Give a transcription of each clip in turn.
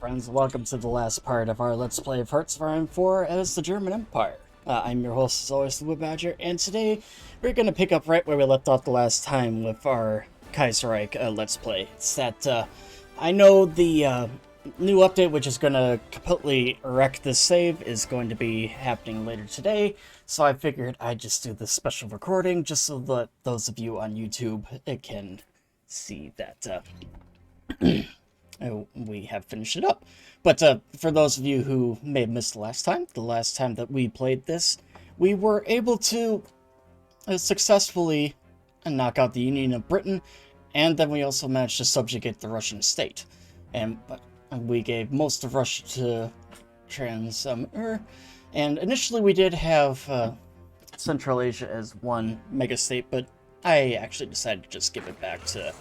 friends, welcome to the last part of our Let's Play of Hearts of Iron 4 as the German Empire. I'm your host, as always, the Wood Badger, and today we're going to pick up right where we left off the last time with our Kaiserreich Let's Play. It's that, I know the new update, which is going to completely wreck this save, is going to be happening later today, so I figured I'd just do this special recording, just so that those of you on YouTube can see that, we have finished it up. But for those of you who may have missed the last time that we played this, we were able to successfully knock out the Union of Britain, and then we also managed to subjugate the Russian state. And we gave most of Russia to and initially we did have Central Asia as one mega state, but I actually decided to just give it back to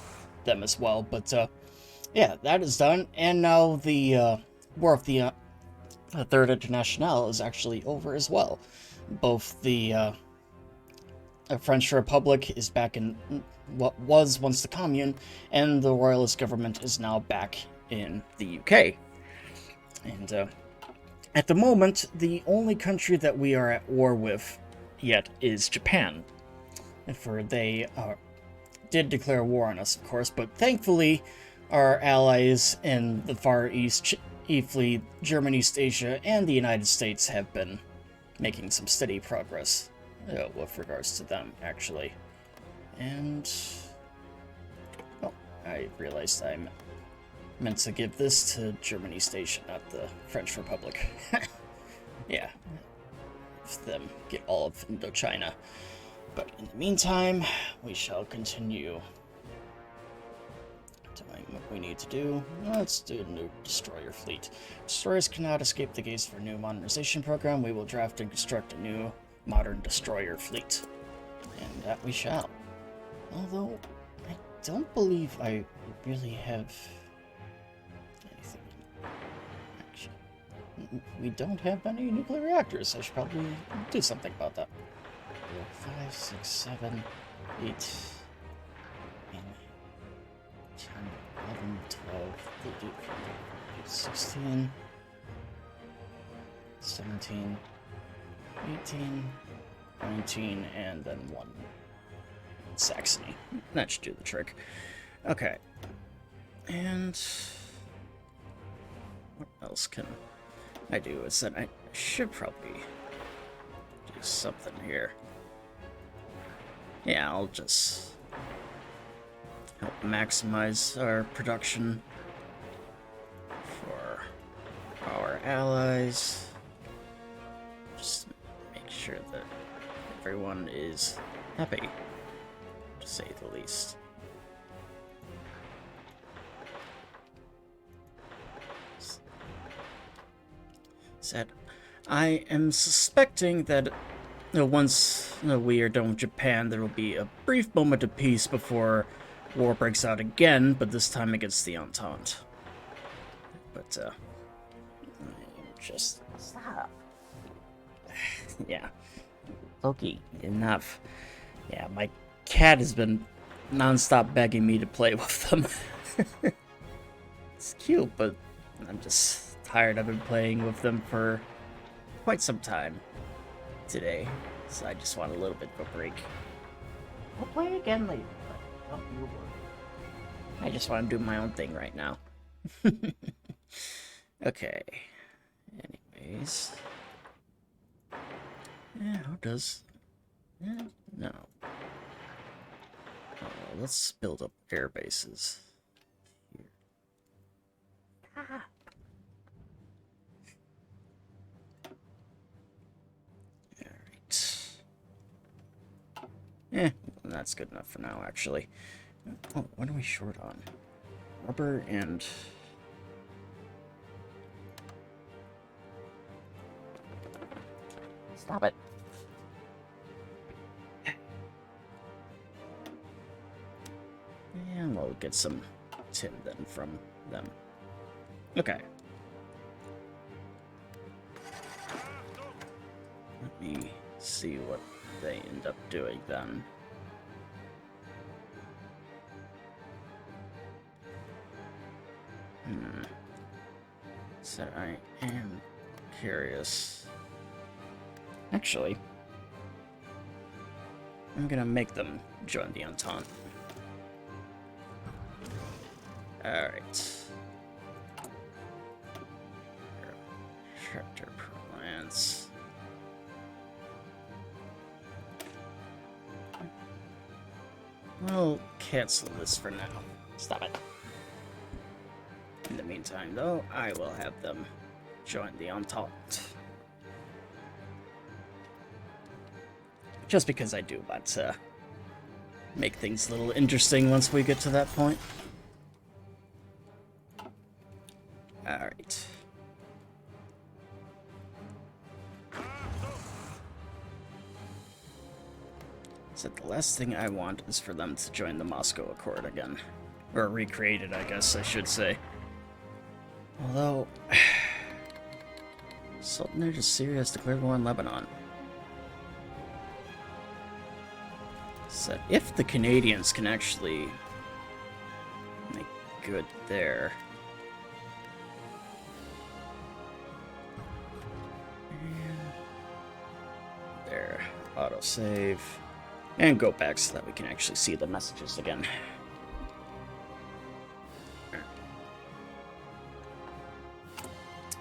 them as well. But yeah, that is done, and now the War of the Third Internationale is actually over as well. Both the French Republic is back in what was once the Commune, and the Royalist government is now back in the UK. And at the moment, the only country that we are at war with yet is Japan. For they did declare war on us, of course, but thankfully our allies in the Far East, chiefly Germany, East Asia, and the United States have been making some steady progress with regards to them, actually. And oh, I realized I meant to give this to Germany, East Asia, not the French Republic. Yeah, have them get all of Indochina. But in the meantime, we shall continue doing what we need to do. Let's do a new destroyer fleet. Destroyers cannot escape the gates for a new modernization program. We will draft and construct a new modern destroyer fleet. And that we shall. Although, I don't believe I really have anything. Actually, we don't have any nuclear reactors. I should probably do something about that. 5, 6, 7, 8, 9, 10, 11, 12, 13, 16, 17, 18, 19, and then 1 Saxony. That should do the trick. Okay. And what else can I do? Is that I should probably do something here. Yeah, I'll just help maximize our production for our allies. Just make sure that everyone is happy, to say the least. Said, I am suspecting that once we are done with Japan, there will be a brief moment of peace before war breaks out again, but this time against the Entente. But, just stop. Yeah. Loki, enough. Yeah, my cat has been non-stop begging me to play with them. It's cute, but I'm just tired. I've been playing with them for quite some time today, so I just want a little bit of a break. We'll play again later, but don't you worry. I just want to do my own thing right now. Okay. Anyways. Yeah, who does? Yeah, no. Let's build up air bases here. Ah. Eh, that's good enough for now, actually. Oh, what are we short on? Rubber and... Stop it. And we'll get some tin then from them. Okay. Let me see what they end up doing then. So I am curious. Actually, I'm gonna make them join the Entente. Alright. Tractor plants. We'll cancel this for now. Stop it. In the meantime, though, I will have them join the Entente. Just because I do want to make things a little interesting once we get to that point. Alright. So the last thing I want is for them to join the Moscow Accord again. Or recreate it, I guess I should say. Although... Sultanate of Syria has declared war on Lebanon. So if the Canadians can actually make good there... There. Autosave. And go back so that we can actually see the messages again.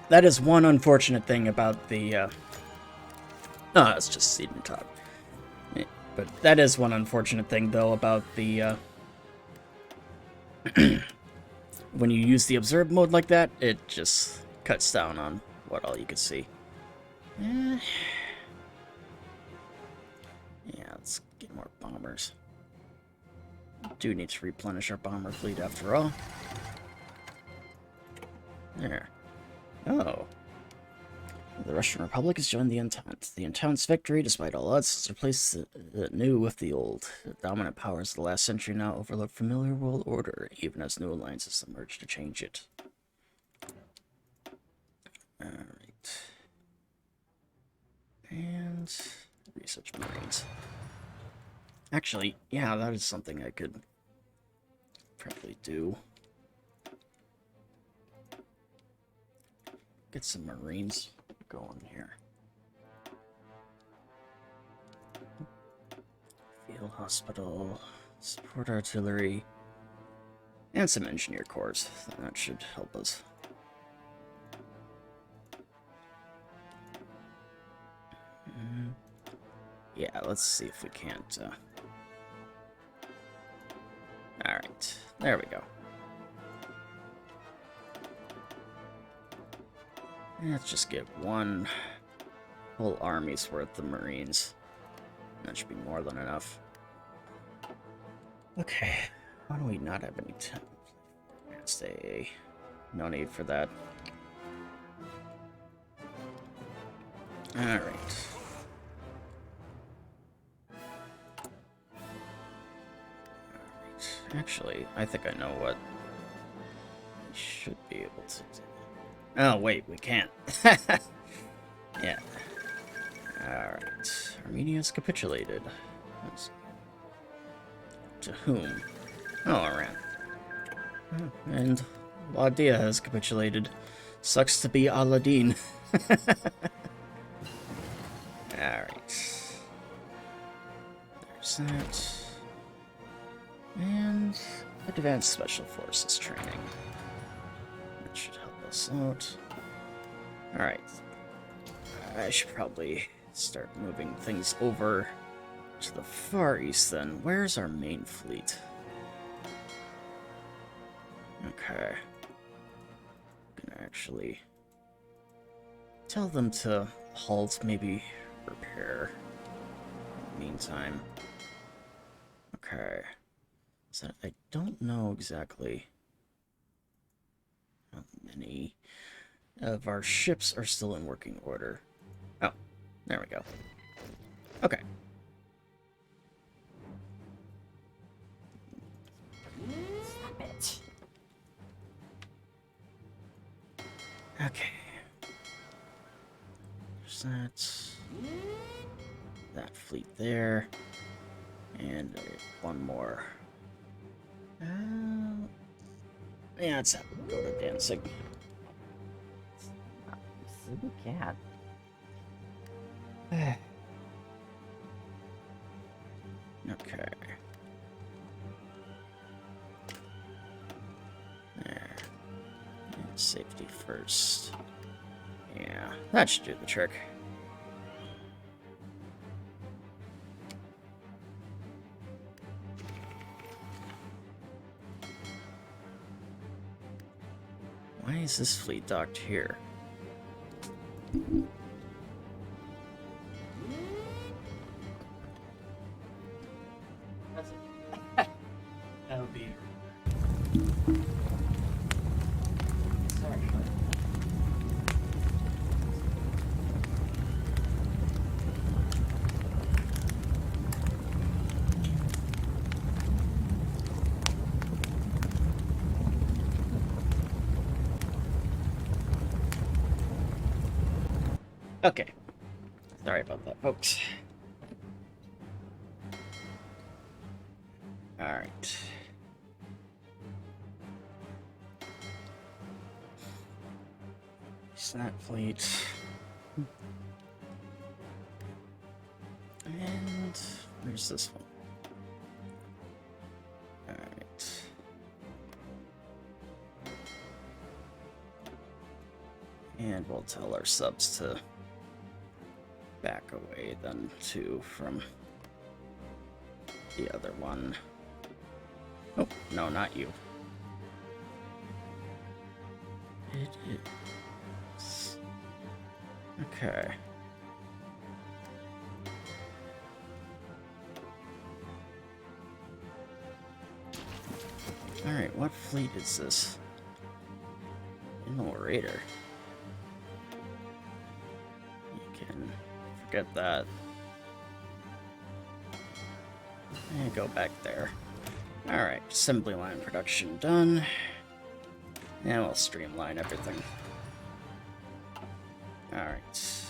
That is one unfortunate thing about the, oh, it's just Seed and Talk. But that is one unfortunate thing, though, about the, when you use the observe mode like that, it just cuts down on what all you can see. Yeah, let's get more bombers. Do need to replenish our bomber fleet after all. There. Oh. The Russian Republic has joined the Entente. The Entente's victory, despite all odds, has replaced the new with the old. The dominant powers of the last century now overlook familiar world order, even as new alliances emerge to change it. Alright. And... research Marines. Actually, yeah, that is something I could probably do. Get some Marines going here. Field hospital, support artillery, and some engineer corps. That should help us. Yeah, let's see if we can't. Alright, there we go. Let's just get one whole army's worth of Marines. That should be more than enough. Okay, why do we not have any time? Advanced AA. No need for that. Alright. Actually, I think I know what we should be able to do. Oh, wait, we can't. Yeah. Alright. Armenia's capitulated. To whom? Oh, Iran. And Ladia has capitulated. Sucks to be Aladdin. Alright. There's that. And Advanced Special Forces training. That should help us out. Alright. I should probably start moving things over to the Far East then. Where's our main fleet? Okay. I'm gonna actually tell them to halt, maybe repair in the meantime. Okay. So I don't know exactly how many of our ships are still in working order. Oh, there we go. Okay. Stop it. Okay. There's that fleet there. And one more. Yeah, let's have to go to Danzig. Sleepy cat. Okay. There. And safety first. Yeah, that should do the trick. Why is this fleet docked here? That would be... Sorry. Okay. Sorry about that, folks. Alright. Snap fleet. And where's this one? Alright. And we'll tell our subs to back away then too from the other one. Oh, no, not you. It's... Okay. Alright, what fleet is this? Raider. You can forget that. And go back there. Alright, assembly line production done. And we'll streamline everything. Alright.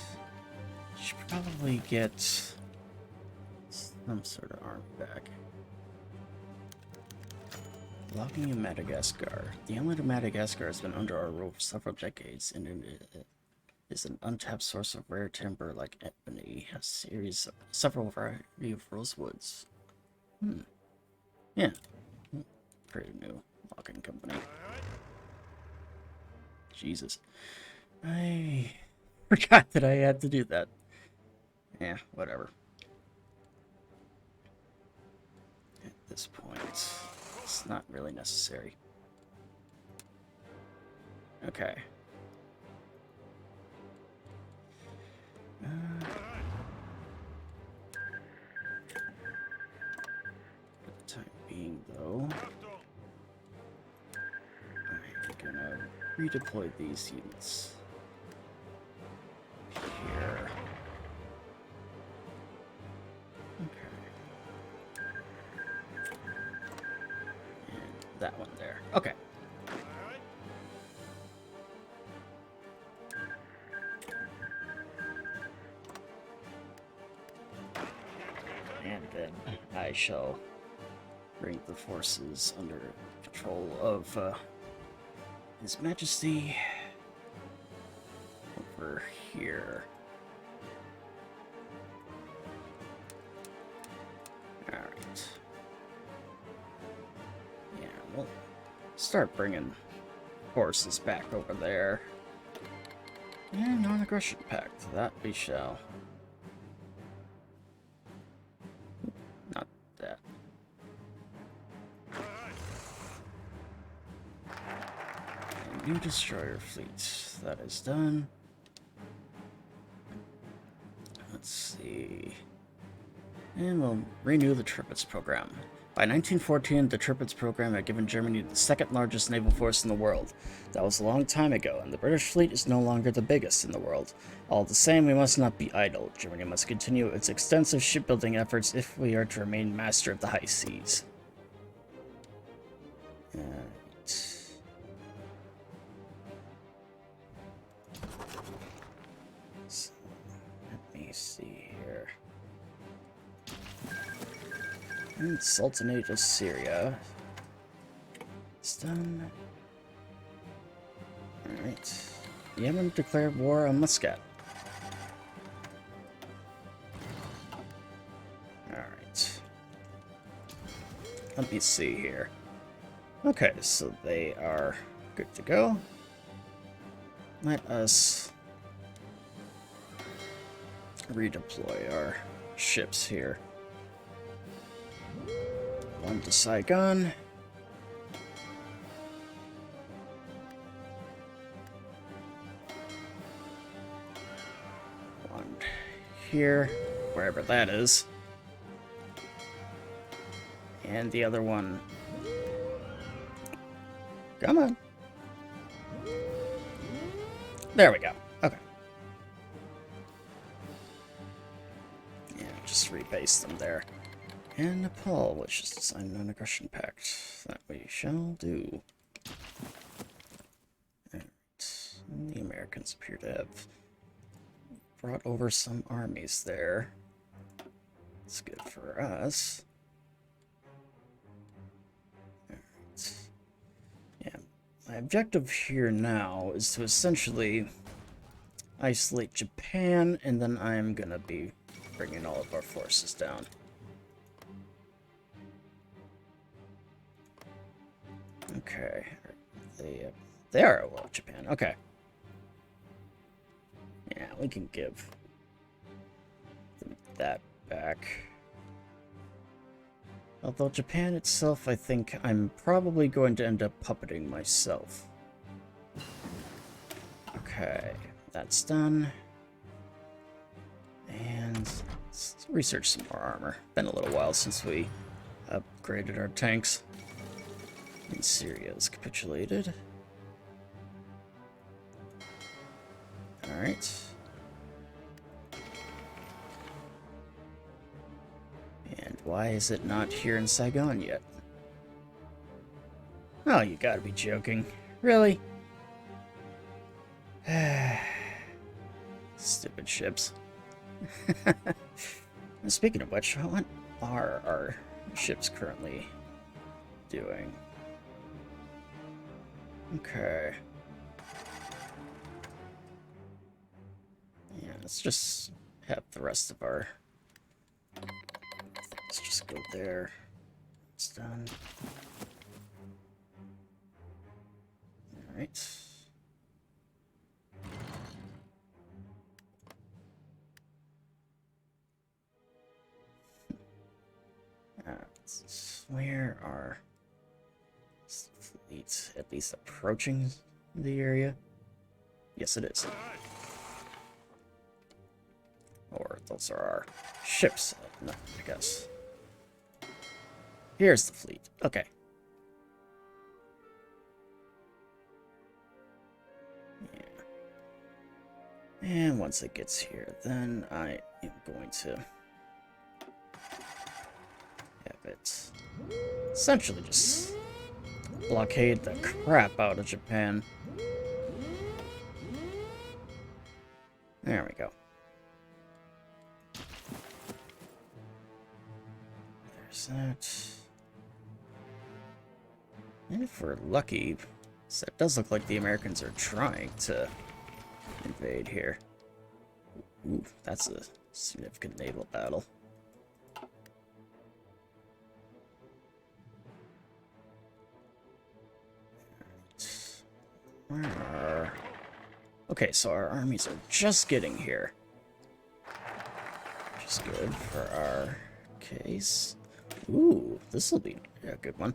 Should probably get some sort of army back. Logging in Madagascar. The island of Madagascar has been under our rule for several decades, and it is an untapped source of rare timber like ebony, several variety of rosewoods. Yeah. Pretty new logging company. Jesus. I forgot that I had to do that. Yeah, whatever. At this point, it's not really necessary. Okay. For the time being, though, I'm gonna redeploy these units here. Okay. And that one there. Okay. And then I shall bring the forces under control of His Majesty over here. Alright. Yeah, we'll start bringing forces back over there. And non-aggression pact, that we shall. Not that. And new destroyer fleet, that is done. Let's see. And we'll renew the Tirpitz program. By 1914, the Tirpitz program had given Germany the second largest naval force in the world. That was a long time ago, and the British fleet is no longer the biggest in the world. All the same, we must not be idle. Germany must continue its extensive shipbuilding efforts if we are to remain master of the high seas. Right. So, let me see here. And Sultanate of Syria. It's done. Alright. Yemen declared war on Muscat. Alright. Let me see here. Okay, so they are good to go. Let us redeploy our ships here. One to Saigon. One here, wherever that is. And the other one. Come on. There we go. Okay. Yeah, just rebase them there. And Nepal wishes to sign a non-aggression pact. That we shall do. Alright. The Americans appear to have brought over some armies there. It's good for us. Alright. Yeah. My objective here now is to essentially isolate Japan, and then I'm gonna be bringing all of our forces down. Okay. They are well, Japan. Okay. Yeah, we can give them that back. Although Japan itself, I think I'm probably going to end up puppeting myself. Okay, that's done. And let's research some more armor. Been a little while since we upgraded our tanks. And Syria has capitulated. Alright. And why is it not here in Saigon yet? Oh, you gotta be joking. Really? Stupid ships. Speaking of which, what are our ships currently doing? Okay. Yeah, let's just have the rest of our... Let's just go there. It's done. Alright. Where are fleets at least approaching the area? Yes, it is. Or those are our ships. No, I guess. Here's the fleet. Okay. Yeah. And once it gets here, then I am going to have it essentially just blockade the crap out of Japan. There we go. There's that. And if we're lucky, so it does look like the Americans are trying to invade here. Ooh, that's a significant naval battle. Where are... Okay, so our armies are just getting here. Which is good for our case. Ooh, this will be a good one.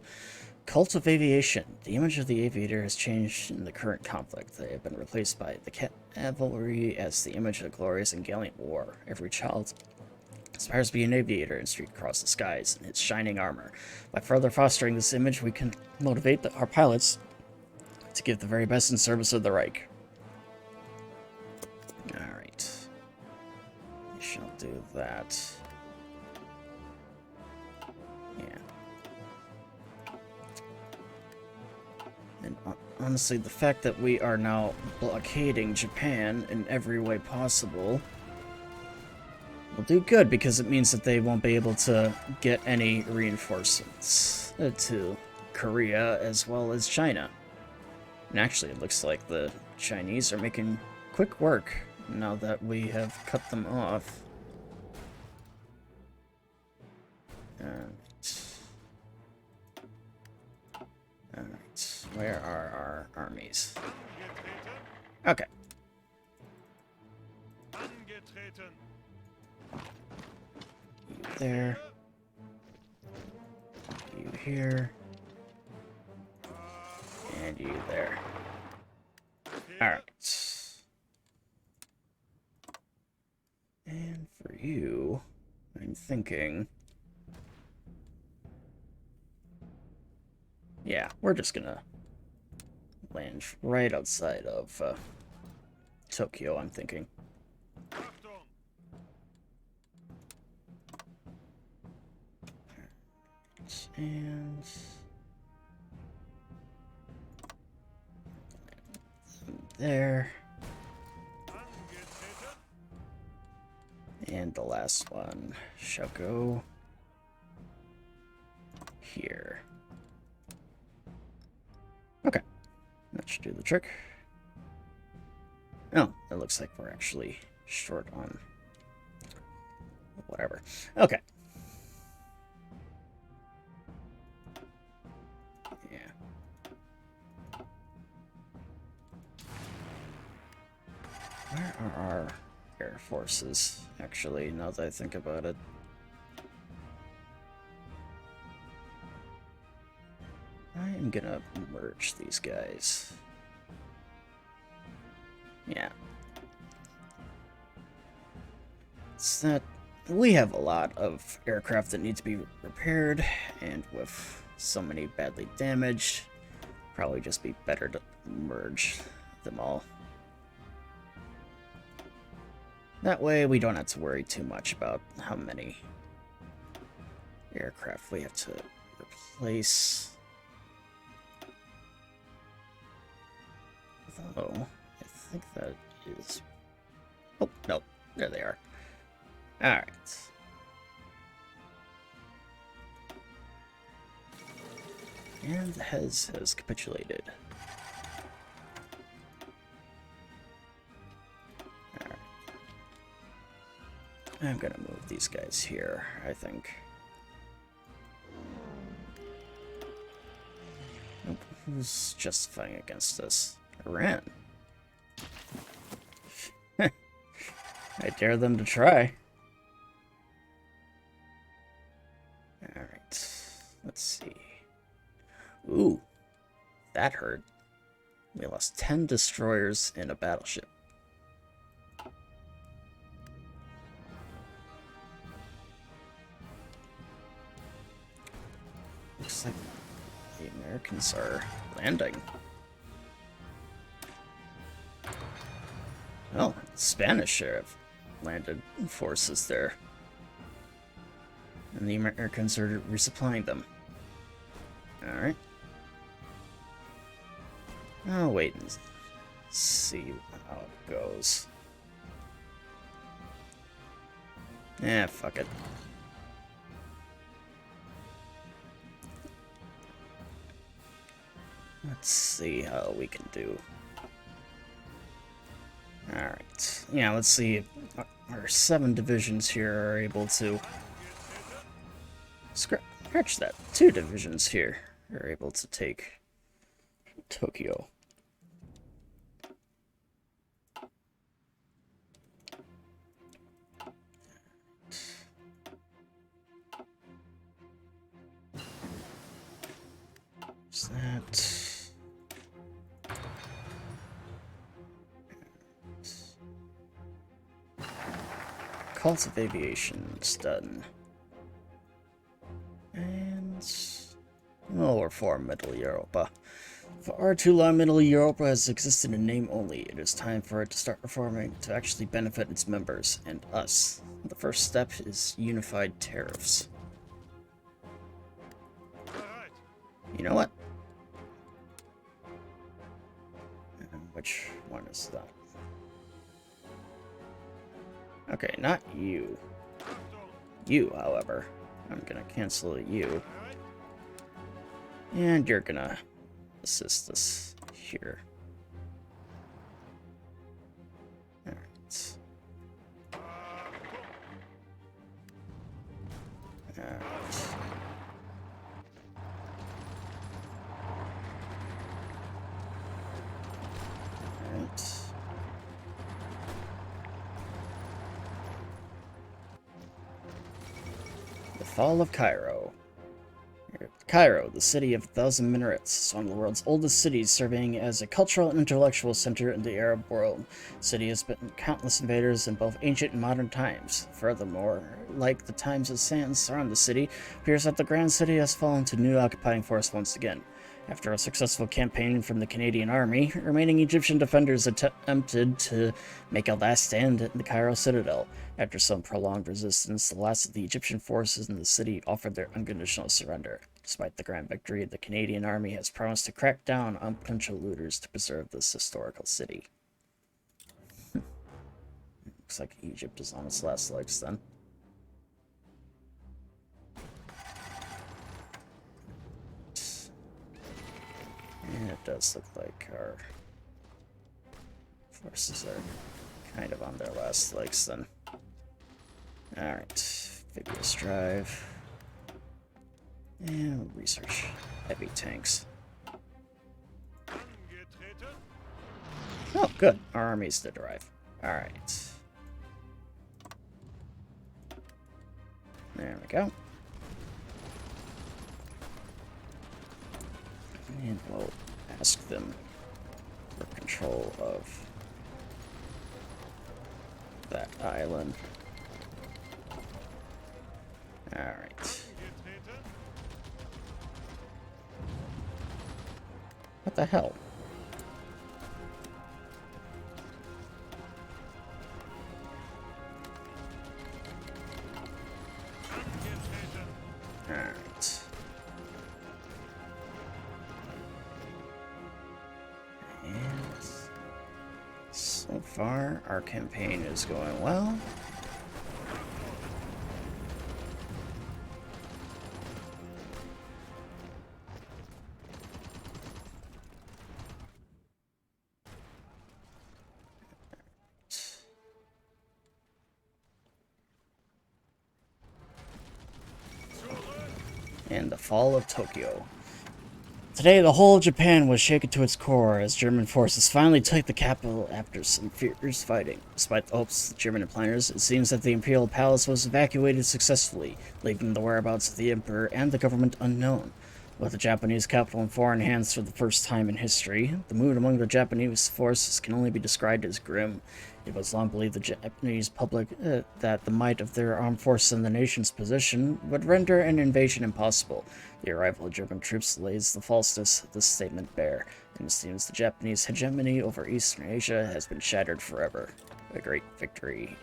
Cult of Aviation. The image of the aviator has changed in the current conflict. They have been replaced by the cavalry as the image of the glorious and gallant war. Every child aspires to be an aviator and streak across the skies in its shining armor. By further fostering this image, we can motivate our pilots to give the very best in service of the Reich. Alright. We shall do that. Yeah. And honestly, the fact that we are now blockading Japan in every way possible will do good, because it means that they won't be able to get any reinforcements to Korea as well as China. And actually, it looks like the Chinese are making quick work now that we have cut them off. Alright, where are our armies? Okay. You there. You here. And you there. Alright. And for you, I'm thinking... Yeah, we're just gonna land right outside of Tokyo, I'm thinking. And... there. And the last one shall go here. Okay, that should do the trick. Oh, it looks like we're actually short on whatever. Okay. Yeah. Where are our air forces, actually, now that I think about it? I am gonna merge these guys. Yeah. It's that we have a lot of aircraft that need to be repaired, and with so many badly damaged, probably just be better to merge them all. That way we don't have to worry too much about how many aircraft we have to replace. Though, I think that is... Oh, no. There they are. Alright. And the Hez has capitulated. Alright. I'm gonna move these guys here, I think. Nope. Who's justifying against us? Iran. I dare them to try. Alright. Let's see. Ooh. That hurt. We lost 10 destroyers in a battleship. Looks like the Americans are landing. Oh, Spanish sheriff landed forces there. And the Americans are resupplying them. Alright. I'll wait and see how it goes. Fuck it. Let's see how we can do. Alright. Yeah, let's see if our 7 divisions here are able to... Scratch that. 2 divisions here are able to take Tokyo. Is that... Cult of Aviation is done. And... we'll reform Middle Europa. For far too long, Middle Europa has existed in name only. It is time for it to start reforming to actually benefit its members and us. The first step is unified tariffs. You know what? And which one is that? Okay, not you. You, however. I'm gonna cancel you. And you're gonna assist us here. Alright. Alright. Alright. The Fall of Cairo. Cairo, the city of 1,000 minarets, is one of the world's oldest cities, serving as a cultural and intellectual center in the Arab world. The city has been countless invaders in both ancient and modern times. Furthermore, like the times of sands surround the city, it appears that the grand city has fallen to new occupying force once again. After a successful campaign from the Canadian Army, remaining Egyptian defenders attempted to make a last stand at the Cairo citadel. After some prolonged resistance, the last of the Egyptian forces in the city offered their unconditional surrender. Despite the grand victory, the Canadian Army has promised to crack down on potential looters to preserve this historical city. Looks like Egypt is on its last legs then. And it does look like our forces are kind of on their last legs then. Alright, vigorous drive. And research heavy tanks. Oh, good. Our armies did arrive. Alright. There we go. And we'll ask them for control of that island. Alright. What the hell? Alright. And so far, our campaign is going well. And the fall of Tokyo. Today, the whole of Japan was shaken to its core as German forces finally took the capital after some fierce fighting. Despite the hopes of the German planners, it seems that the Imperial Palace was evacuated successfully, leaving the whereabouts of the Emperor and the government unknown. With the Japanese capital in foreign hands for the first time in history, the mood among the Japanese forces can only be described as grim. It was long believed the Japanese public that the might of their armed forces and the nation's position would render an invasion impossible. The arrival of German troops lays the falseness of this statement bare, and it seems the Japanese hegemony over Eastern Asia has been shattered forever. A great victory.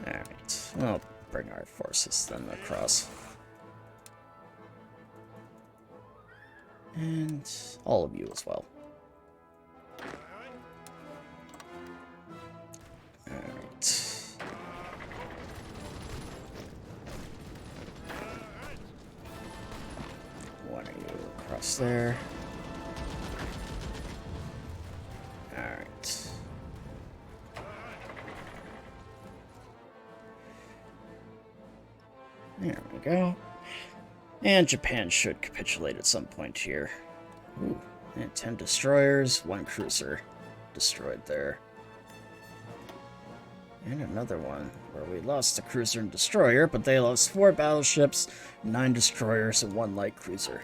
Alright, we'll bring our forces then across. And all of you as well. Alright. One of you across there. Alright. There we go. And Japan should capitulate at some point here. Ooh, and 10 destroyers, 1 cruiser destroyed there. And another one where we lost a cruiser and destroyer, but they lost 4 battleships, 9 destroyers, and 1 light cruiser.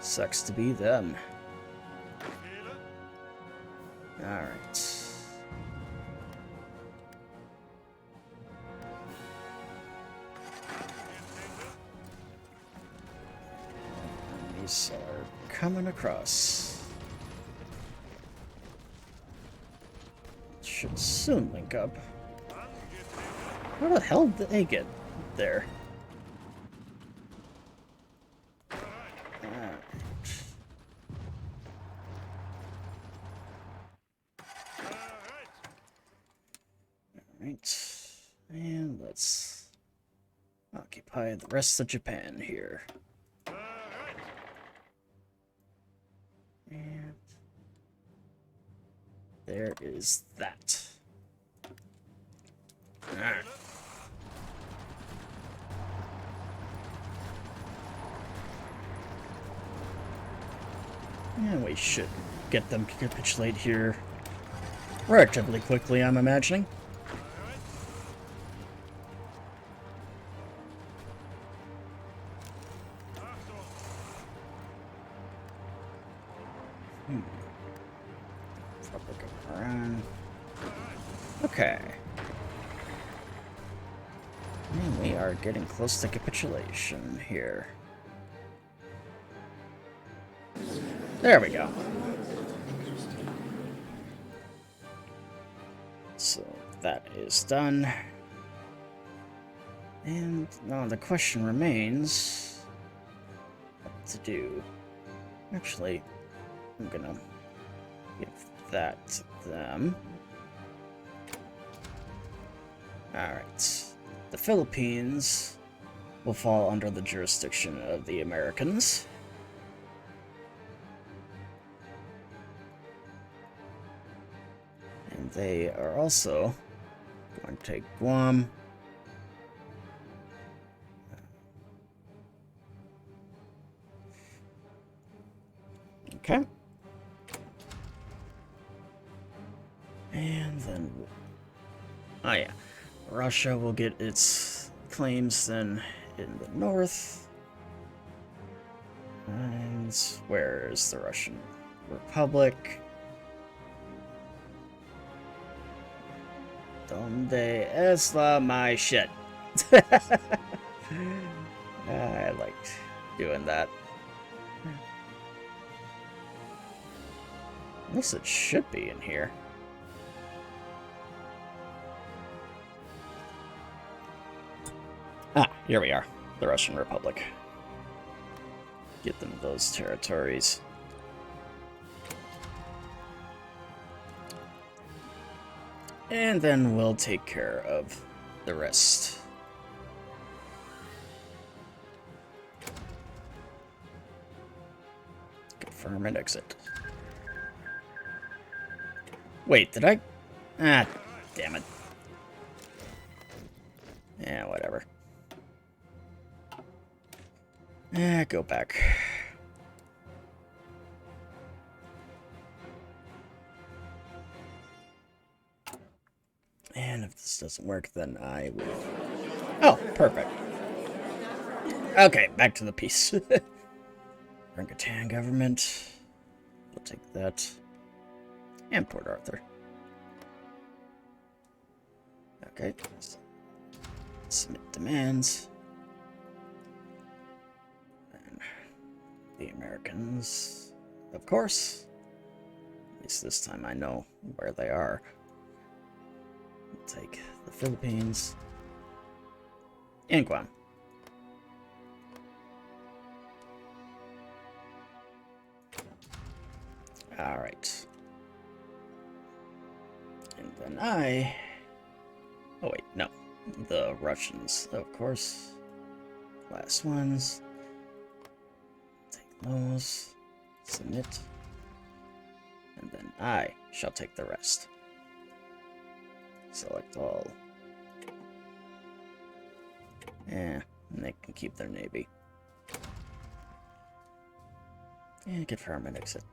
Sucks to be them. Alright. Are coming across. Should soon link up. How the hell did they get there? Alright. occupy the rest of Japan here. And there is that. Alright. And we should get them to capitulate here relatively quickly, I'm imagining. Okay. And we are getting close to capitulation here. There we go. So that is done. And now the question remains what to do. Actually, I'm gonna give that to them. Alright. The Philippines will fall under the jurisdiction of the Americans. And they are also going to take Guam. Okay. And then... oh yeah. Russia will get its claims then in the north. And where is the Russian Republic? Donde está my shit? I liked doing that. At least it should be in here. Ah, here we are. The Russian Republic. Get them those territories. And then we'll take care of the rest. Confirm and exit. Wait, did I? Ah, damn it. Yeah, whatever. Go back. And if this doesn't work, then I will... oh, perfect. Okay, back to the piece. Rangatan government. We'll take that. And Port Arthur. Okay. Submit demands. And the Americans, of course. At least this time I know where they are. We'll take the Philippines. And Guam. Alright. And then I... oh wait, no. The Russians, of course. Last ones. Take those. Submit. And then I shall take the rest. Select all. And they can keep their navy. And confirm and exit.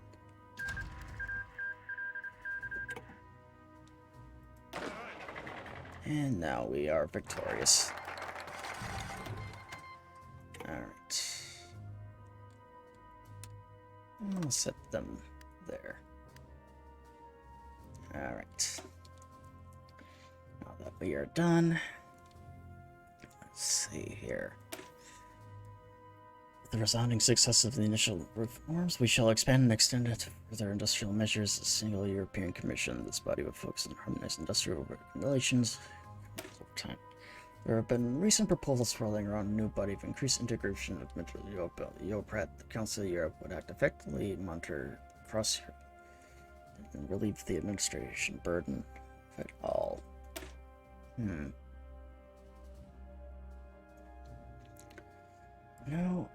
And now we are victorious. Alright. I'll set them there. Alright. Now that we are done, let's see here. With the resounding success of the initial reforms, we shall expand and extend it to further industrial measures. A single European Commission. This body will focus on harmonized industrial relations over time. There have been recent proposals rolling around a new body of increased integration of Central Europe. The Council of Europe would act effectively, monitor across Europe, and relieve the administration burden of it all. No.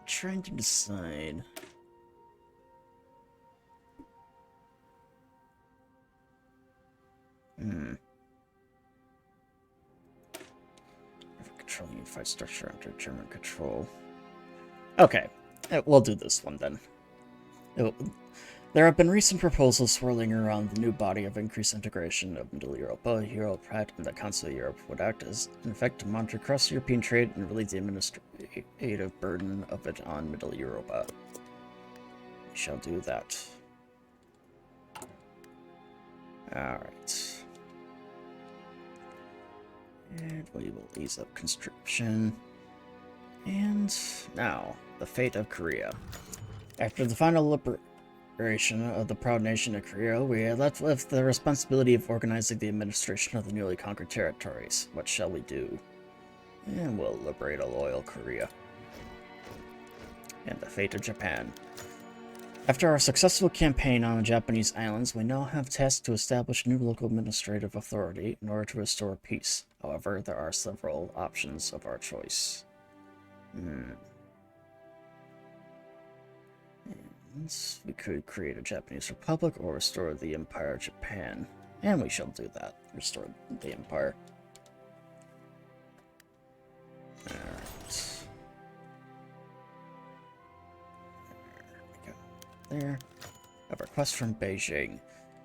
Trying to decide. Controlling unified structure under German control. Okay, we'll do this one then. There have been recent proposals swirling around the new body of increased integration of Middle Europa. Europat and the Council of Europe would act as, in effect, to monitor cross-European trade and relieve the administrative burden of it on Middle Europa. We shall do that. Alright. And we will ease up conscription. And now, the fate of Korea. After the final liberation of the proud nation of Korea, we are left with the responsibility of organizing the administration of the newly conquered territories. What shall we do? And we'll liberate a loyal Korea. And the fate of Japan. After our successful campaign on the Japanese islands, we now have tasked to establish new local administrative authority in order to restore peace. However, there are several options of our choice. And we could create a Japanese republic or restore the Empire of Japan. And we shall do that. Restore the Empire. Alright. There. A request from Beijing.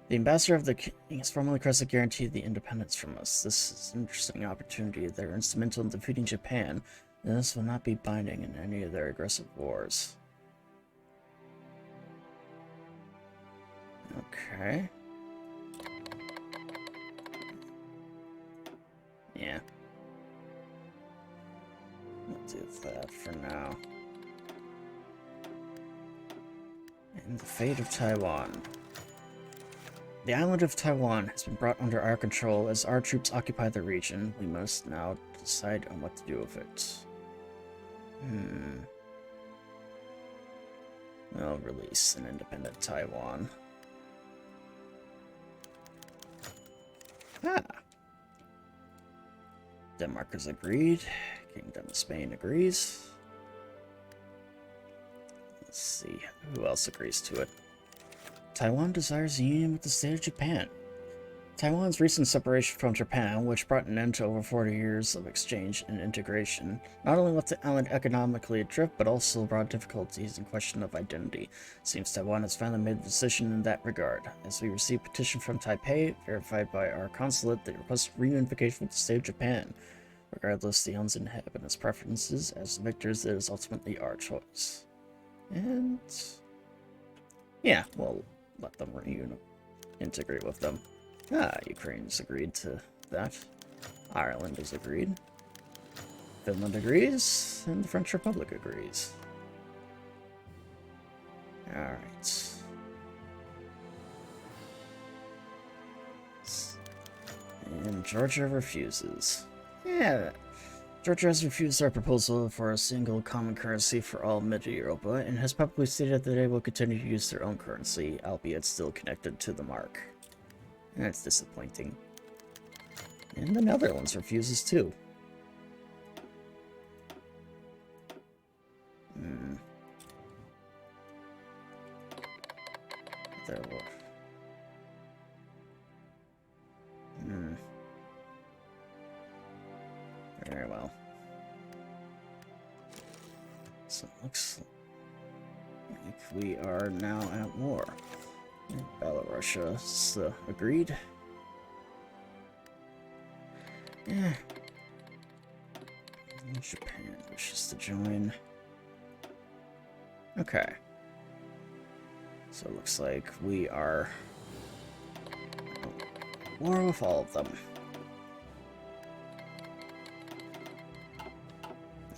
The ambassador of the king has formally requested guarantee the independence from us. This is an interesting opportunity. They're instrumental in defeating Japan, and this will not be binding in any of their aggressive wars. Okay. Yeah. We'll do that for now. And the fate of Taiwan. The island of Taiwan has been brought under our control. As our troops occupy the region, we must now decide on what to do with it. We'll release an independent Taiwan. Denmark has agreed. Kingdom of Spain agrees. Let's see, who else agrees to it? Taiwan desires a union with the state of Japan. Taiwan's recent separation from Japan, which brought an end to over 40 years of exchange and integration, not only left the island economically adrift, but also brought difficulties in question of identity. Seems Taiwan has finally made a decision in that regard. As we receive a petition from Taipei, verified by our consulate, that requests reunification with the state of Japan. Regardless of the island's inhabitants' preferences, as victors, it is ultimately our choice. And yeah, we'll let them integrate with them. Ukraine's agreed to that. Ireland has agreed. Finland agrees, and the French Republic agrees. Alright. And Georgia refuses. Yeah, Georgia has refused our proposal for a single common currency for all Mid-Europa, and has publicly stated that they will continue to use their own currency, albeit still connected to the mark. That's disappointing. And the Netherlands refuses too. There will... Very well. So it looks like we are now at war. And Belarus agreed. Yeah. Japan wishes to join. Okay. So it looks like we are at war with all of them.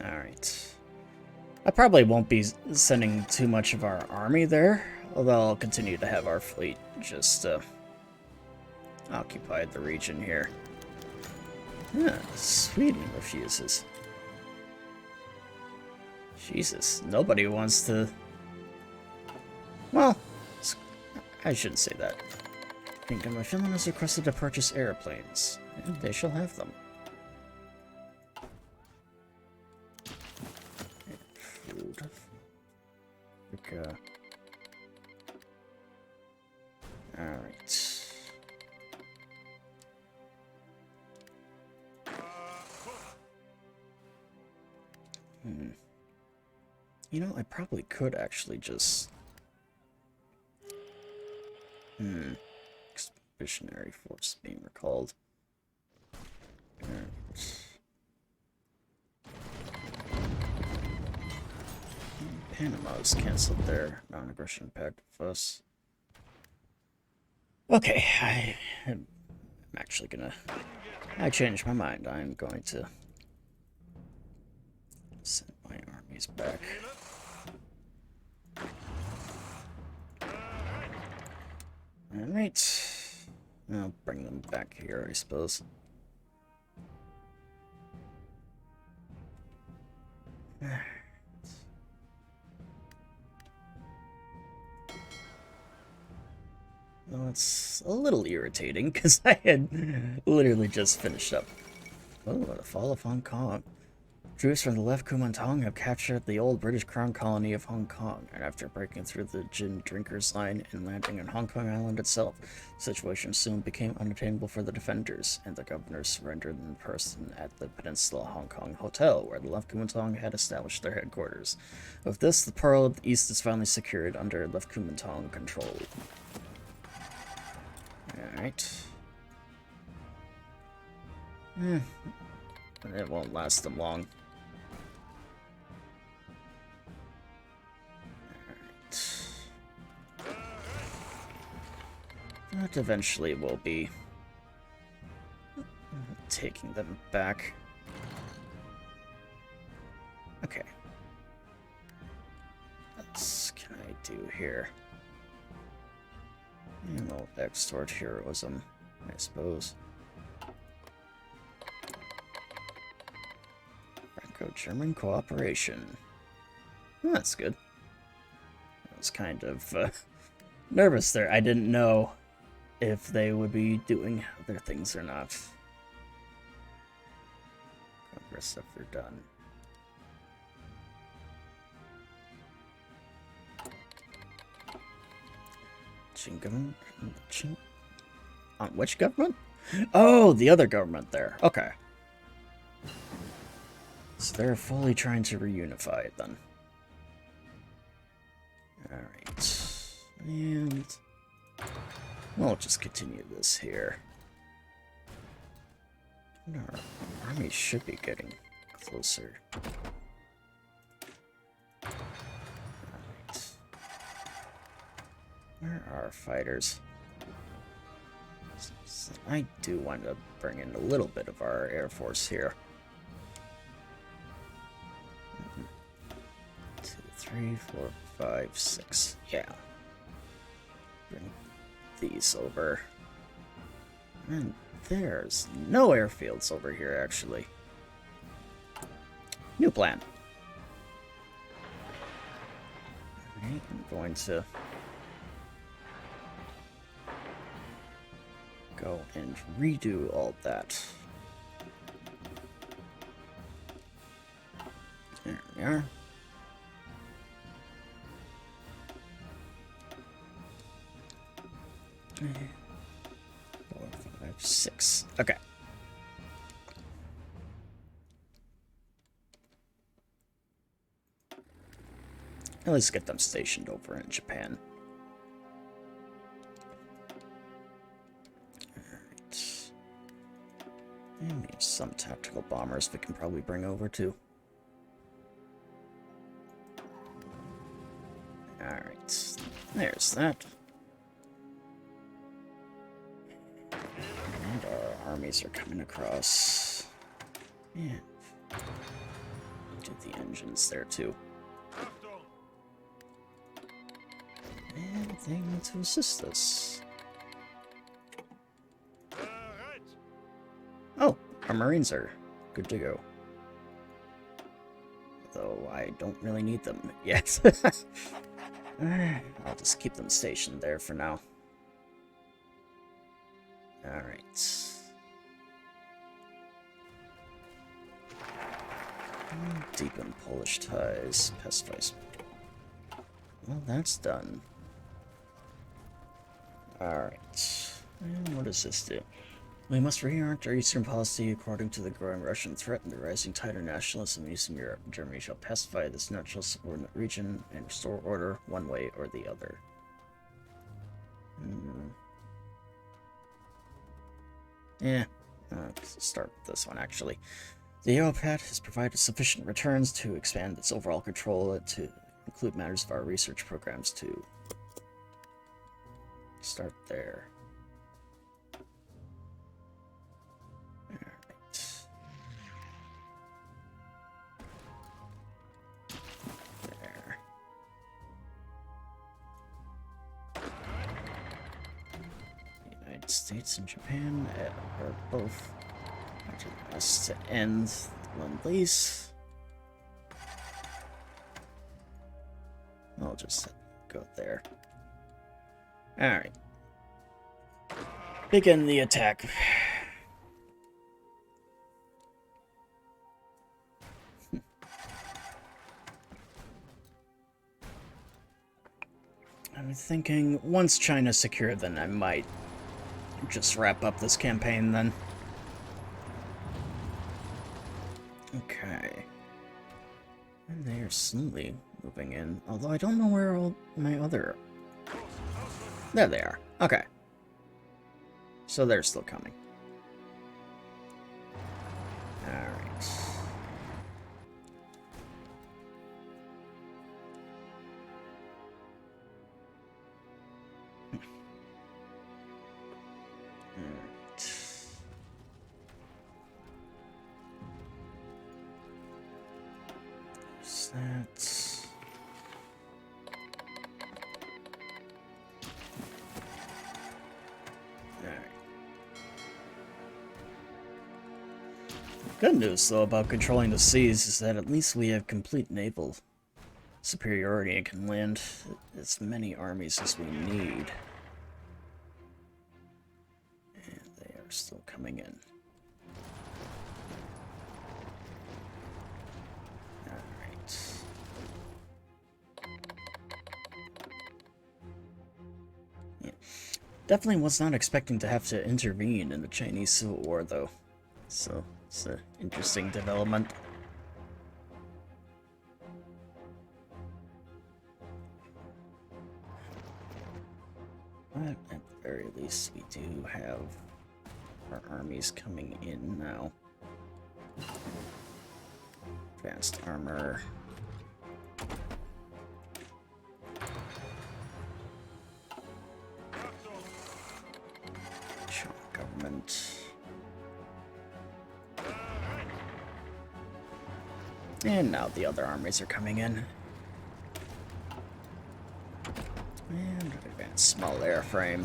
Alright. I probably won't be sending too much of our army there, although I'll continue to have our fleet just occupy the region here. Sweden refuses. Jesus, nobody wants to... Well, I shouldn't say that. Kingdom of Finland has requested to purchase airplanes, and they shall have them. You know, I probably could actually just... Expeditionary force being recalled. Alright. Panama's canceled their non-aggression pact with us. Okay, I'm actually gonna... I changed my mind. I'm going to send my armies back. Alright. I'll bring them back here, I suppose. Well, it's a little irritating, because I had literally just finished up. Oh, the fall of Hong Kong. Troops from the left Kuomintang have captured the old British Crown colony of Hong Kong, and after breaking through the gin drinkers line and landing on Hong Kong Island itself, the situation soon became unattainable for the defenders, and the governor surrendered in person at the Peninsula Hong Kong Hotel, where the left Kuomintang had established their headquarters. With this, the Pearl of the East is finally secured under left Kuomintang control. Alright. It won't last them long. But eventually we'll be taking them back. Okay. What can I do here? We'll extort heroism, I suppose. Franco-German cooperation. Well, that's good. I was kind of nervous there. I didn't know if they would be doing other things or not. Congress ever done. Qing government? Qing? On which government? Oh, the other government there. Okay. So they're fully trying to reunify it then. Alright. And we'll just continue this here. Our army should be getting closer. Alright. Where are our fighters? So I do want to bring in a little bit of our Air Force here. 2, 3, 4, 5, 6. Yeah. Bring these over. And there's no airfields over here, actually. New plan. Alright, I'm going to go and redo all that. There we are. Four, 5, 6. Okay. At least get them stationed over in Japan. Alright. And maybe some tactical bombers we can probably bring over too. Alright. There's that. And our armies are coming across. Yeah. Did the engines there too. And they want to assist us. Oh, our Marines are good to go. Though I don't really need them yet. I'll just keep them stationed there for now. Alright. Deepen Polish ties. Pacify. Well, that's done. Alright. And what does this do? We must reorient our eastern policy according to the growing Russian threat and the rising tide of nationalism in Eastern Europe. Germany shall pacify this natural subordinate region and restore order one way or the other. Yeah, let's start with this one, actually. The Europat has provided sufficient returns to expand its overall control to include matters of our research programs, too. Start there. Alright. There. The United States and Japan are both to us to end the Lend-Lease. I'll just go there. Alright. Begin the attack. I'm thinking once China's secure, then I might just wrap up this campaign then. Okay. And they are slowly moving in, although I don't know where all my other... There they are. Okay. So they're still coming. Alright. That's... Alright. Good news, though, about controlling the seas is that at least we have complete naval superiority and can land as many armies as we need. And they are still coming in. Definitely was not expecting to have to intervene in the Chinese Civil War, though. So, it's an interesting development. But at the very least, we do have our armies coming in now. Advanced armor. And now the other armies are coming in. And advanced small airframe.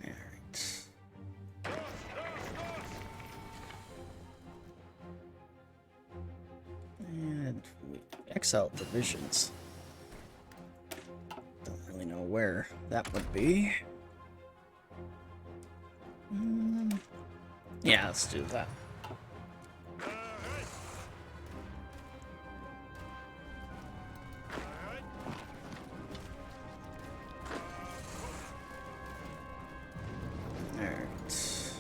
Alright. And we exile divisions. Don't really know where that would be. Yeah, let's do that. Alright.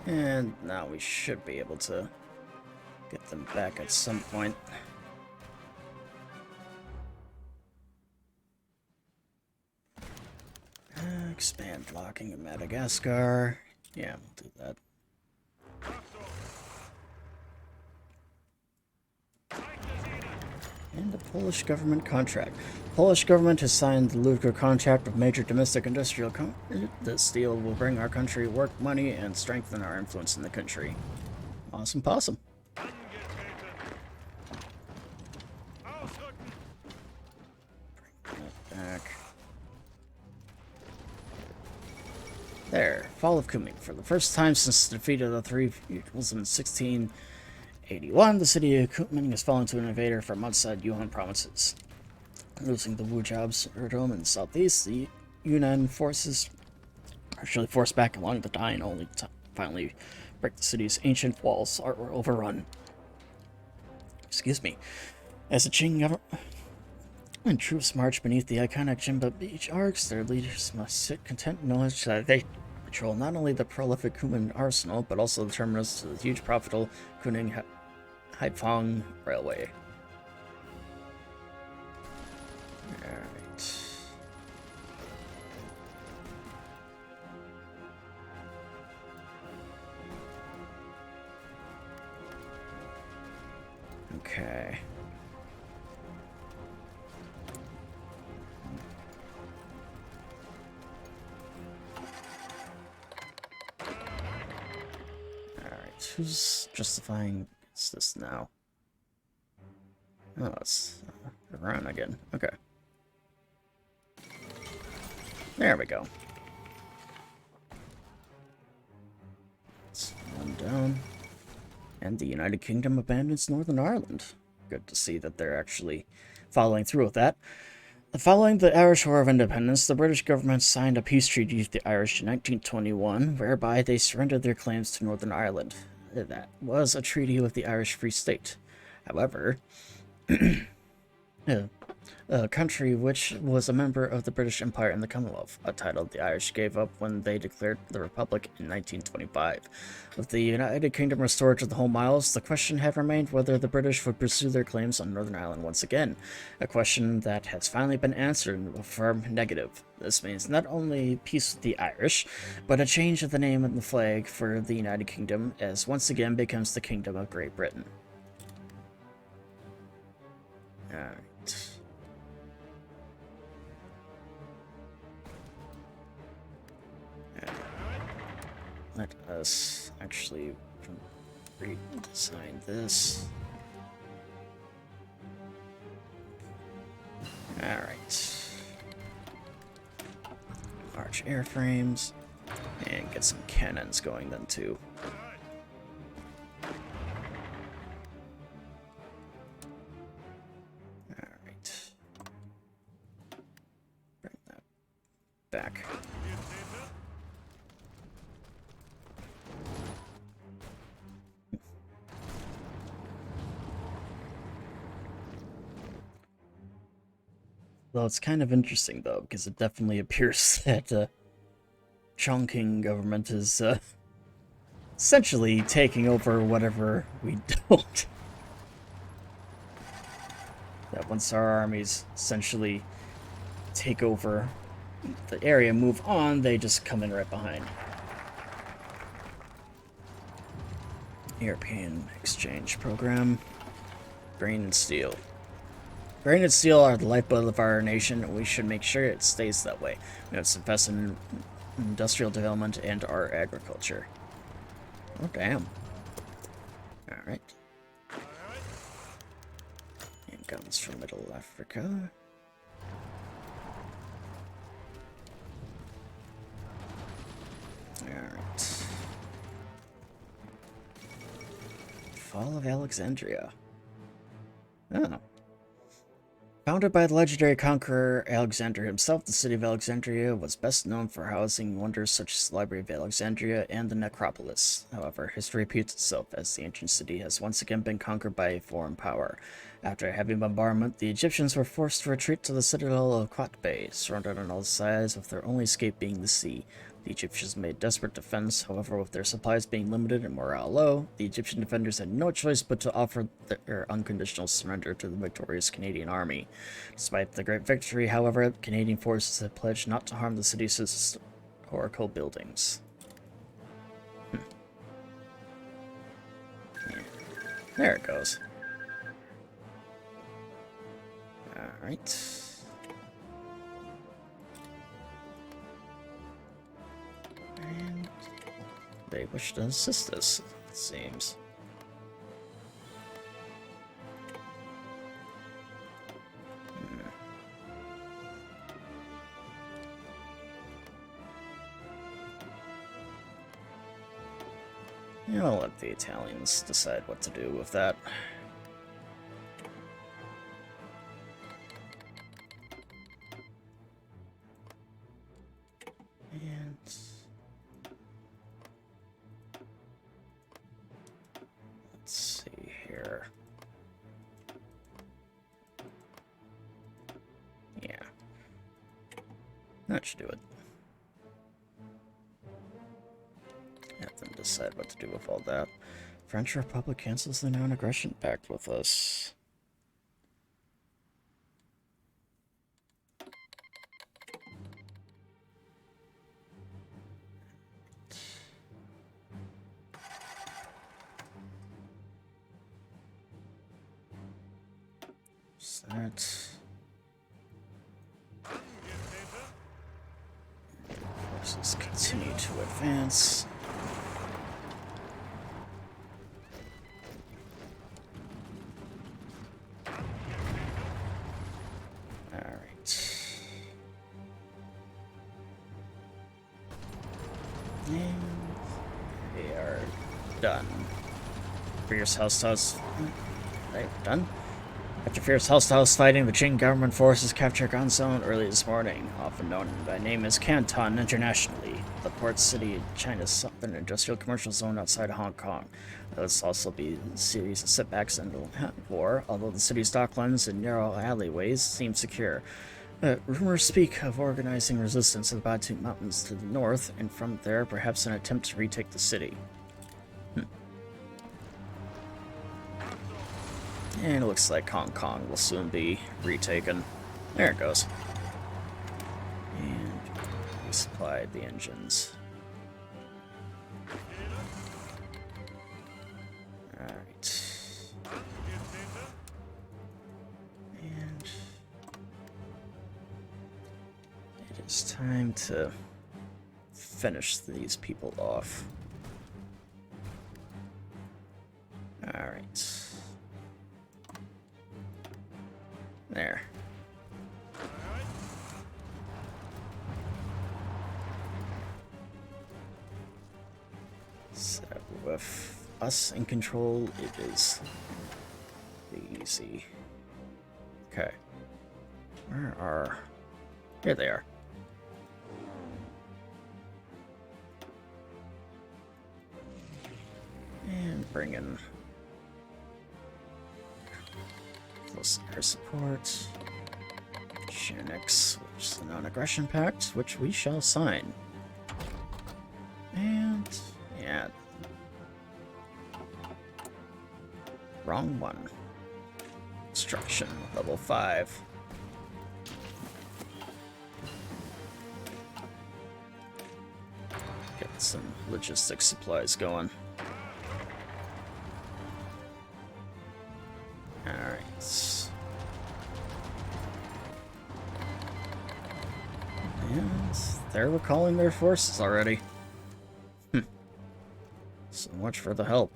And now we should be able to get them back at some point. Expand blocking in Madagascar. Yeah, we'll do that. And the Polish government contract. Polish government has signed the lucrative contract with major domestic industrial companies. This deal will bring our country work, money, and strengthen our influence in the country. Awesome possum. Bring that back. There. Fall of Kunming. For the first time since the defeat of the Three Eagles in 1681, the city of Kunming has fallen to an invader from outside Yuan provinces. Losing the Wujab's Erdome in the southeast, the Yunnan forces are actually forced back along the Dine, only to finally break the city's ancient walls are overrun. Excuse me. As the Qing government... When troops march beneath the iconic Jimba Beach arcs, their leaders must sit content in knowledge that they control not only the prolific Kunming arsenal, but also the terminus to the huge profitable Kunming Haiphong Railway. Alright. Okay. Alright, who's justifying this now? Oh, it's Iran again. Okay. There we go. Let's one down. And the United Kingdom abandons Northern Ireland. Good to see that they're actually following through with that. Following the Irish War of Independence, the British government signed a peace treaty with the Irish in 1921, whereby they surrendered their claims to Northern Ireland. That was a treaty with the Irish Free State. However, a country which was a member of the British Empire and the Commonwealth, a title the Irish gave up when they declared the Republic in 1925. With the United Kingdom restored to the home Isles, the question had remained whether the British would pursue their claims on Northern Ireland once again, a question that has finally been answered in a firm negative. This means not only peace with the Irish, but a change of the name and the flag for the United Kingdom, as once again becomes the Kingdom of Great Britain. Alright. Let us actually redesign this. Alright. Large airframes. And get some cannons going then too. Alright. Bring that back. Well, it's kind of interesting, though, because it definitely appears that Chongqing government is essentially taking over whatever we don't. That once our armies essentially take over the area, move on, they just come in right behind. European Exchange Program. Grain and steel. Grain and steel are the lifeblood of our nation, and we should make sure it stays that way. We must invest in industrial development and our agriculture. Oh, damn. Alright. And guns from Middle Africa. Alright. Fall of Alexandria. Oh. Founded by the legendary conqueror Alexander himself, the city of Alexandria was best known for housing wonders such as the Library of Alexandria and the Necropolis. However, history repeats itself as the ancient city has once again been conquered by a foreign power. After a heavy bombardment, the Egyptians were forced to retreat to the citadel of Qatbay, surrounded on all sides, with their only escape being the sea. The Egyptians made desperate defense, however, with their supplies being limited and morale low, the Egyptian defenders had no choice but to offer their unconditional surrender to the victorious Canadian army. Despite the great victory, however, Canadian forces had pledged not to harm the city's historical buildings. Yeah. There it goes. Alright. And they wish to assist us, it seems. Yeah, I'll let the Italians decide what to do with that. And let's see here. That should do it. Have them decide what to do with all that. French Republic cancels the non-aggression pact with us. That. Forces continue to advance. Alright. And they are done. Fierce hostiles. Right, done? After fierce hostiles fighting, the Qing government forces captured Ganzhou early this morning, often known by name as Canton internationally, the port city of China's southern industrial commercial zone outside of Hong Kong. There's also be a series of setbacks in the war, although the city's docklands and narrow alleyways seem secure. Rumors speak of organizing resistance in the Batu Mountains to the north, and from there, perhaps an attempt to retake the city. And it looks like Hong Kong will soon be retaken. There it goes. And we supplied the engines. Alright. And it is time to finish these people off. Alright. There. So with us in control, it is easy. Okay. Where are... Here they are. And bring in close air support. Shanix, which is the non-aggression pact, which we shall sign. And yeah. Wrong one. Construction, level 5. Get some logistics supplies going. Alright. And they're recalling their forces already. So much for the help.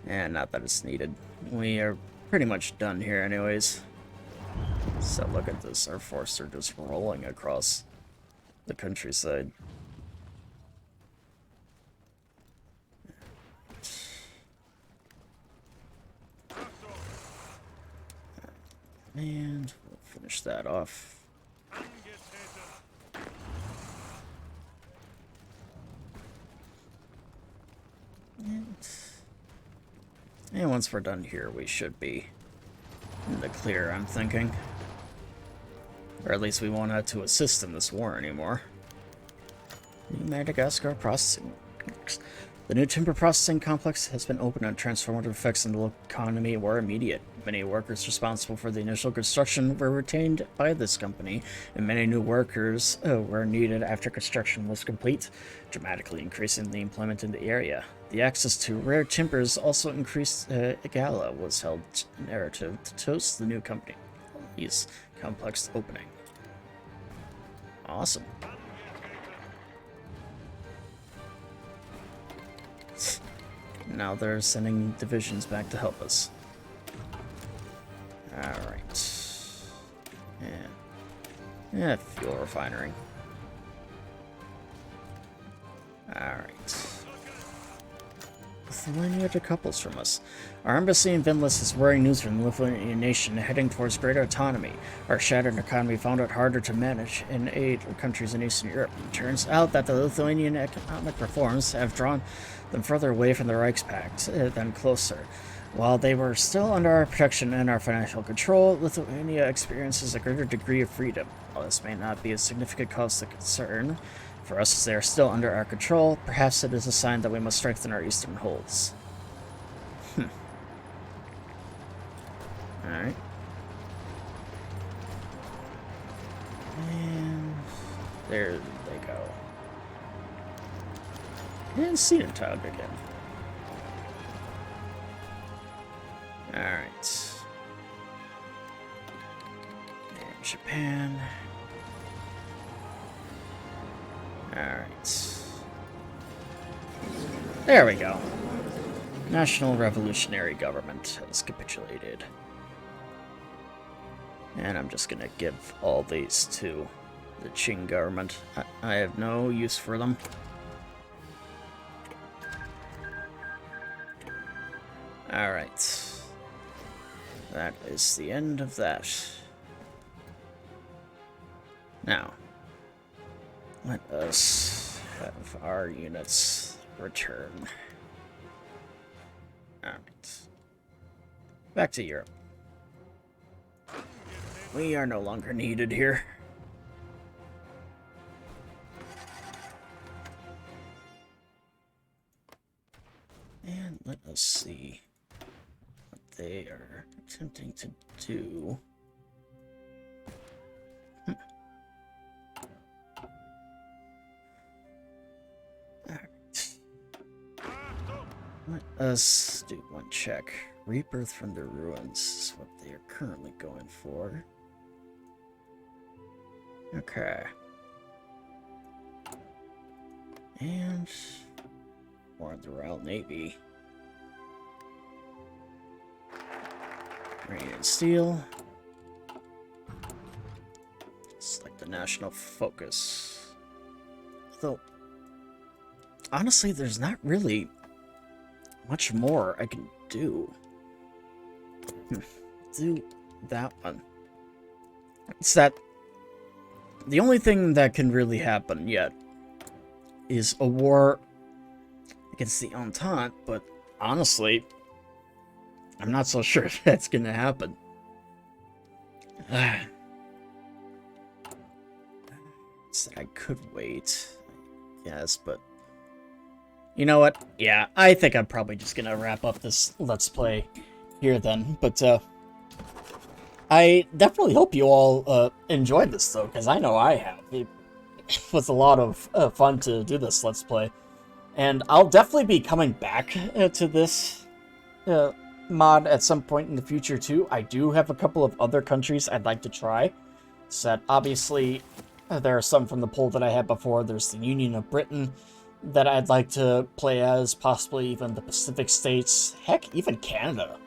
And not that it's needed. We are pretty much done here anyways. So look at this, our forces are just rolling across the countryside. And we'll finish that off. And once we're done here, we should be in the clear, I'm thinking. Or at least we won't have to assist in this war anymore. New Madagascar processing. The new timber processing complex has been opened and transformative effects in the local economy were immediate. Many workers responsible for the initial construction were retained by this company, and many new workers were needed after construction was complete, dramatically increasing the employment in the area. The access to rare timbers also increased. A gala was held narrative to toast the new company's complex opening. Awesome. Now they're sending divisions back to help us. Alright. Yeah, fuel refinery. Alright. Lithuania decouples from us. Our embassy in Vinlis is worrying news from the Lithuanian nation heading towards greater autonomy. Our shattered economy found it harder to manage and aid countries in Eastern Europe. It turns out that the Lithuanian economic reforms have drawn them further away from the Reichspact than closer. While they were still under our protection and our financial control, Lithuania experiences a greater degree of freedom. While this may not be a significant cause of concern for us as they are still under our control, perhaps it is a sign that we must strengthen our eastern holds. Alright. And there they go. And Siegentag again. Alright. And Japan. Alright. There we go. National Revolutionary Government has capitulated. And I'm just gonna give all these to the Qing government. I have no use for them. Alright. That is the end of that. Now, let us have our units return. Alright. Back to Europe. We are no longer needed here. And let us see what they are attempting to do. Alright. Let us do one check. Rebirth from the ruins is what they are currently going for. Okay. And more of the Royal Navy. Grain and steel. It's like the national focus. Though, honestly, there's not really much more I can do. Do that one. It's that the only thing that can really happen yet is a war against the Entente, but honestly, I'm not so sure if that's gonna happen. Said I could wait, yes, but you know what? Yeah, I think I'm probably just gonna wrap up this Let's Play here then, but I definitely hope you all enjoyed this, though, because I know I have. It was a lot of fun to do this Let's Play, and I'll definitely be coming back to this mod at some point in the future, too. I do have a couple of other countries I'd like to try. So obviously, there are some from the poll that I had before. There's the Union of Britain that I'd like to play as, possibly even the Pacific States, heck, even Canada.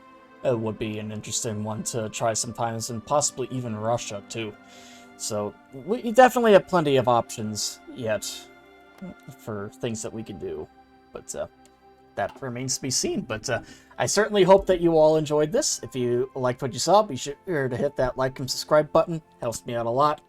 It would be an interesting one to try sometimes, and possibly even Russia, too. So, we definitely have plenty of options yet for things that we can do. But, that remains to be seen. But, I certainly hope that you all enjoyed this. If you liked what you saw, be sure to hit that like and subscribe button. Helps me out a lot.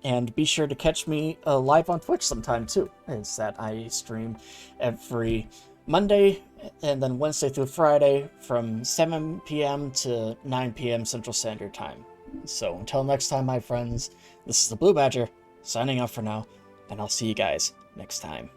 And be sure to catch me live on Twitch sometime, too. It's that I stream every Monday and then Wednesday through Friday from 7 p.m. to 9 p.m. Central Standard Time. So until next time, my friends, this is the Blue Badger, signing off for now, and I'll see you guys next time.